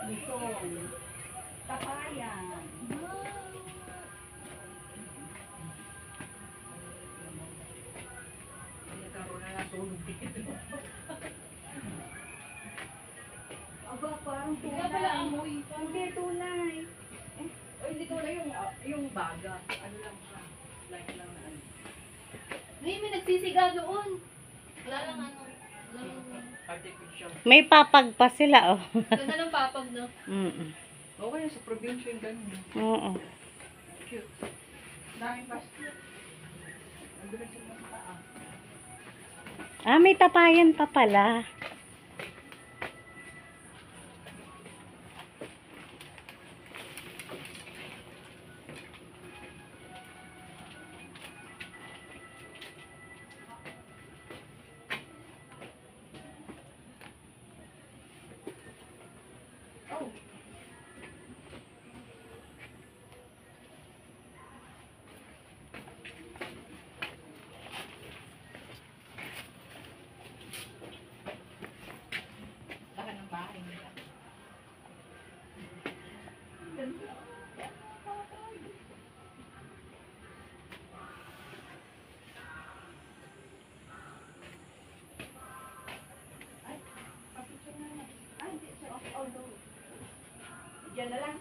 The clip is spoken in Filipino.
Bison. Tapayan. Nagkaroon na natulog dito. Aba, parang Wala pala amoy. Hindi, tunay. O hindi ko na yung baga. Ano lang siya. Like lang na ano. May nagsisiga doon. Wala lang ano. Artificial. May papag pa sila, oh. Ganda ng papag, no? Okay, sa probinsya yung ganun. Oo. Cute. Daming pasta. Nandun na sila sa taas. Ah, may tapayan pa pala. Oh. Lahat ng bahay nila. Diyan na lang.